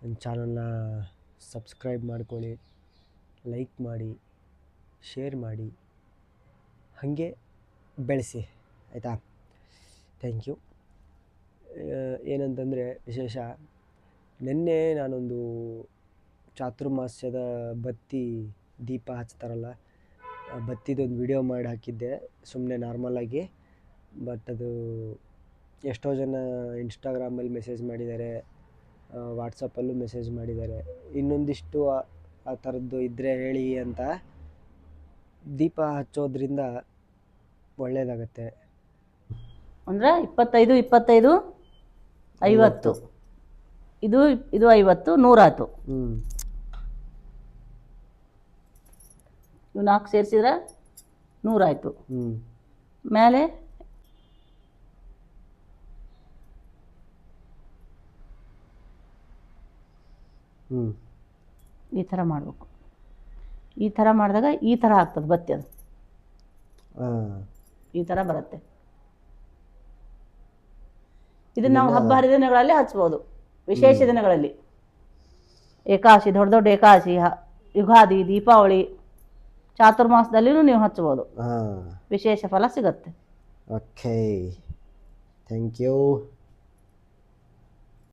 ನನ್ನ ಚಾನಲ್ನ ಸಬ್ಸ್ಕ್ರೈಬ್ ಮಾಡ್ಕೊಳ್ಳಿ, ಲೈಕ್ ಮಾಡಿ, ಶೇರ್ ಮಾಡಿ, ಹಾಗೆ ಬೆಳೆಸಿ ಆಯಿತಾ. Thank you. ಏನಂತಂದರೆ ವಿಶೇಷ, ನಿನ್ನೆ ನಾನೊಂದು ಚಾತುರ್ಮಾಸ್ಯದ ಬತ್ತಿ ದೀಪ ಹಚ್ತಾರಲ್ಲ, ಬತ್ತಿದೊಂದು ವಿಡಿಯೋ ಮಾಡಿ ಹಾಕಿದ್ದೆ ಸುಮ್ಮನೆ ನಾರ್ಮಲಾಗಿ. ಬಟ್ ಅದು ಎಷ್ಟೋ ಜನ ಇನ್ಸ್ಟಾಗ್ರಾಮಲ್ಲಿ ಮೆಸೇಜ್ ಮಾಡಿದ್ದಾರೆ, ವಾಟ್ಸಪ್ಪಲ್ಲೂ ಮೆಸೇಜ್ ಮಾಡಿದ್ದಾರೆ. ಇನ್ನೊಂದಿಷ್ಟು ಆ ಥರದ್ದು ಇದ್ದರೆ ಹೇಳಿ ಅಂತ. ದೀಪ ಹಚ್ಚೋದ್ರಿಂದ ಒಳ್ಳೆಯದಾಗತ್ತೆ ಅಂದರೆ 25 25 50 ಇದು 50 100 ಆಯಿತು. ಇವು 4 ಸೇರಿಸಿದ್ರೆ 100 ಆಯಿತು. ಮೇಲೆ ಈ ಥರ ಮಾಡಬೇಕು. ಈ ಥರ ಮಾಡಿದಾಗ ಈ ಥರ ಆಗ್ತದೆ ಬತ್ತಿ, ಅದು ಈ ಥರ ಬರುತ್ತೆ. ಇದನ್ನು ನಾವು ಹಬ್ಬ ಹರಿದಿನಗಳಲ್ಲಿ ಹಚ್ಬೋದು, ವಿಶೇಷ ದಿನಗಳಲ್ಲಿ, ಏಕಾದಶಿ, ದೊಡ್ಡ ದೊಡ್ಡ ಏಕಾದಶಿ, ಯುಗಾದಿ, ದೀಪಾವಳಿ, ಚಾತುರ್ಮಾಸದಲ್ಲಿಯೂ ನೀವು ಹಚ್ಬೋದು, ವಿಶೇಷ ಫಲ ಸಿಗುತ್ತೆ. Okay, thank you.